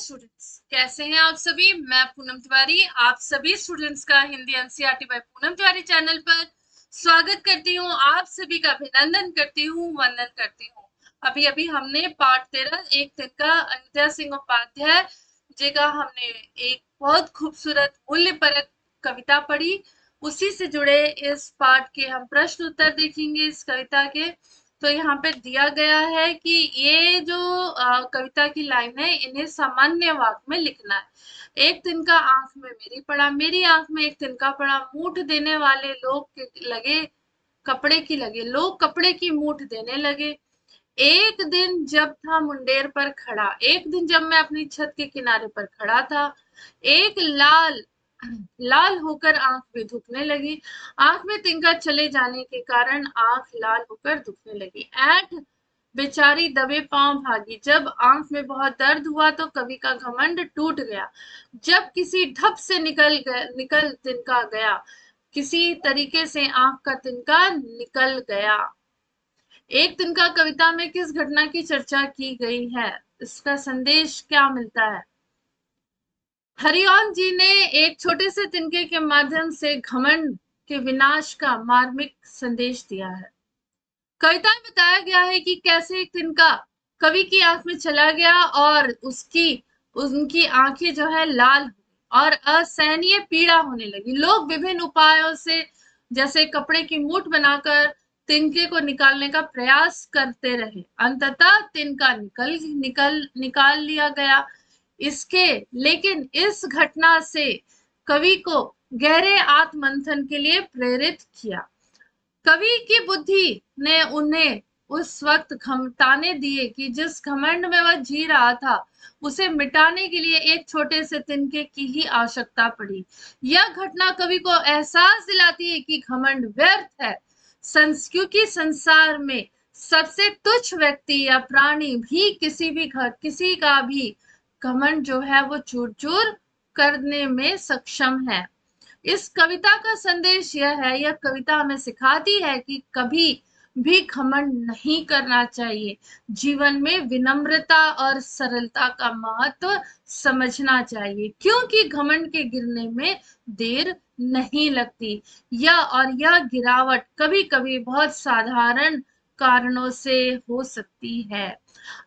Students, कैसे हैं आप सभी। मैं पूनम तिवारी आप सभी स्टूडेंट्स का Hindi NCERT by Poonam Tiwari channel पर स्वागत करती हूँ। आप सभी का अभिनंदन करती हूँ, वंदन करती हूँ। अभी अभी हमने पाठ 13 एक दिन का अयोध्या सिंह उपाध्याय जी का हमने एक बहुत खूबसूरत मूल्यपरक कविता पढ़ी। उसी से जुड़े इस पाठ के हम प्रश्न उत्तर देखेंगे इस कविता के। तो यहाँ पे दिया गया है कि ये जो कविता की लाइन है इन्हें सामान्य वाक्य में लिखना है। एक तिनका आंख में मेरी पड़ा, मेरी आंख में एक तिनका पड़ा, मूठ देने वाले लोग के लगे कपड़े की लगे, लोग कपड़े की मूठ देने लगे। एक दिन जब था मुंडेर पर खड़ा, एक दिन जब मैं अपनी छत के किनारे पर खड़ा था, एक लाल लाल होकर आंख भी दुखने लगी। आंख में तिनका चले जाने के कारण आंख लाल होकर दुखने लगी। ऐंठ बेचारी दबे पांव भागी, जब आंख में बहुत दर्द हुआ तो कवि का घमंड टूट गया। जब किसी ढप से निकल तिनका गया, किसी तरीके से आंख का तिनका निकल गया। एक तिनका कविता में किस घटना की चर्चा की गई है, इसका संदेश क्या मिलता है। हरिओम जी ने एक छोटे से तिनके के माध्यम से घमंड के विनाश का मार्मिक संदेश दिया है। कविता में बताया गया है कि कैसे एक तिनका कवि की आंख में चला गया और उनकी आंखें जो है लाल और असहनीय पीड़ा होने लगी। लोग विभिन्न उपायों से जैसे कपड़े की मूठ बनाकर तिनके को निकालने का प्रयास करते रहे। अंततः तिनका निकाल लिया गया। लेकिन इस घटना से कवि को गहरे आत्ममंथन के लिए प्रेरित किया। कवि की बुद्धि ने उन्हें उस वक्त ताने दिए कि जिस घमंड में वह जी रहा था उसे मिटाने के लिए एक छोटे से तिनके की ही आवश्यकता पड़ी। यह घटना कवि को एहसास दिलाती है कि घमंड व्यर्थ है, क्योंकि संसार में सबसे तुच्छ व्यक्ति या प्राणी भी किसी का भी घमंड जो है वो चूर चूर करने में सक्षम है। इस कविता का संदेश यह कविता हमें सिखाती है कि कभी भी घमंड नहीं करना चाहिए। जीवन में विनम्रता और सरलता का महत्व समझना चाहिए, क्योंकि घमंड के गिरने में देर नहीं लगती। यह गिरावट कभी कभी बहुत साधारण कारणों से हो सकती है।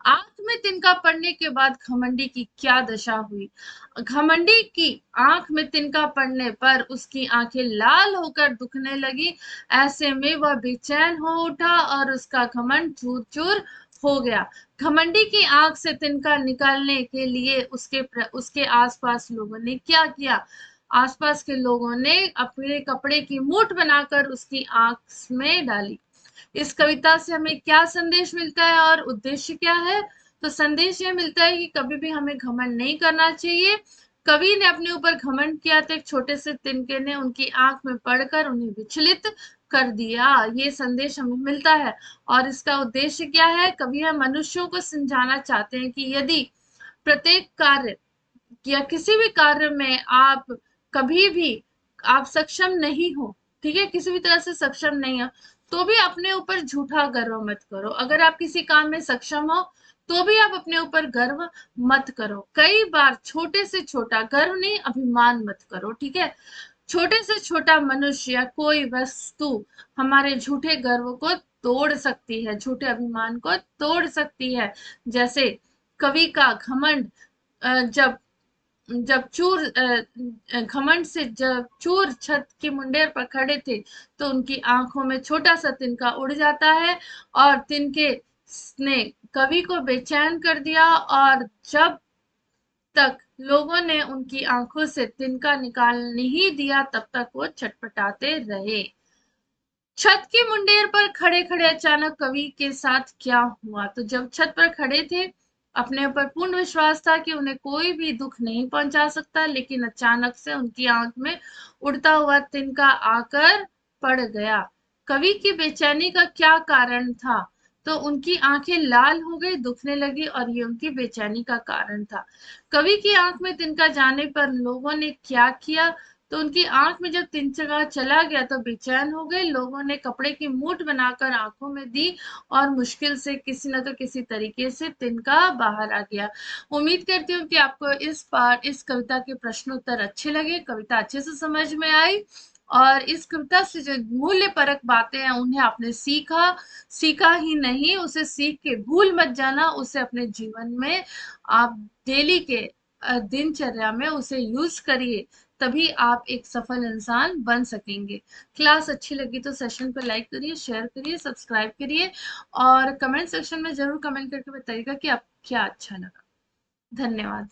आंख में तिनका पड़ने के बाद घमंडी की क्या दशा हुई। घमंडी की आंख में तिनका पड़ने पर उसकी आंखें लाल होकर दुखने लगी। ऐसे में वह बेचैन हो उठा और उसका घमंड चूर चूर हो गया। घमंडी की आंख से तिनका निकालने के लिए उसके आसपास लोगों ने क्या किया। आसपास के लोगों ने अपने कपड़े की मूठ बनाकर उसकी आंख में डाली। इस कविता से हमें क्या संदेश मिलता है और उद्देश्य क्या है। तो संदेश ये मिलता है कि कभी भी हमें घमंड नहीं करना चाहिए। कवि ने अपने ऊपर घमंड किया तो एक छोटे से तिनके ने उनकी आंख में पड़कर उन्हें विचलित कर दिया। ये संदेश हमें मिलता है। और इसका उद्देश्य क्या है। कवि हम मनुष्यों को समझाना चाहते हैं कि यदि प्रत्येक कार्य या किसी भी कार्य में कभी भी आप सक्षम नहीं हो, ठीक है, किसी भी तरह से सक्षम नहीं हो, तो भी अपने ऊपर झूठा गर्व मत करो। अगर आप किसी काम में सक्षम हो तो भी आप अपने ऊपर गर्व मत करो। कई बार छोटे से छोटा गर्व नहीं, अभिमान मत करो, ठीक है। छोटे से छोटा मनुष्य या कोई वस्तु हमारे झूठे गर्व को तोड़ सकती है, झूठे अभिमान को तोड़ सकती है। जैसे कवि का घमंड, जब जब घमंड से जब चूर छत के मुंडेर पर खड़े थे तो उनकी आंखों में छोटा सा तिनका उड़ जाता है और तिनके ने कवि को बेचैन कर दिया। और जब तक लोगों ने उनकी आंखों से तिनका निकाल नहीं दिया तब तक वो छटपटाते रहे। छत के मुंडेर पर खड़े खड़े अचानक कवि के साथ क्या हुआ। तो जब छत पर खड़े थे, अपने ऊपर पूर्ण विश्वास था कि उन्हें कोई भी दुख नहीं पहुंचा सकता, लेकिन अचानक से उनकी आंख में उड़ता हुआ तिनका आकर पड़ गया। कवि की बेचैनी का क्या कारण था। तो उनकी आंखें लाल हो गई, दुखने लगी और ये उनकी बेचैनी का कारण था। कवि की आंख में तिनका जाने पर लोगों ने क्या किया। तो उनकी आंख में जब तिनका चला गया तो बेचैन हो गए। लोगों ने कपड़े की मूठ बनाकर आंखों में दी और मुश्किल से किसी न तो किसी तरीके से तिनका बाहर आ गया। उम्मीद करती हूँ कि आपको इस कविता के प्रश्नोत्तर अच्छे लगे, कविता अच्छे से समझ में आई और इस कविता से जो मूल्य परक बातें हैं उन्हें आपने सीखा ही नहीं, उसे सीख के भूल मत जाना, उसे अपने जीवन में आप डेली के दिनचर्या में उसे यूज करिए, तभी आप एक सफल इंसान बन सकेंगे। क्लास अच्छी लगी तो सेशन को लाइक करिए, शेयर करिए, सब्सक्राइब करिए और कमेंट सेक्शन में जरूर कमेंट करके बताइएगा कि आपको क्या अच्छा लगा। धन्यवाद।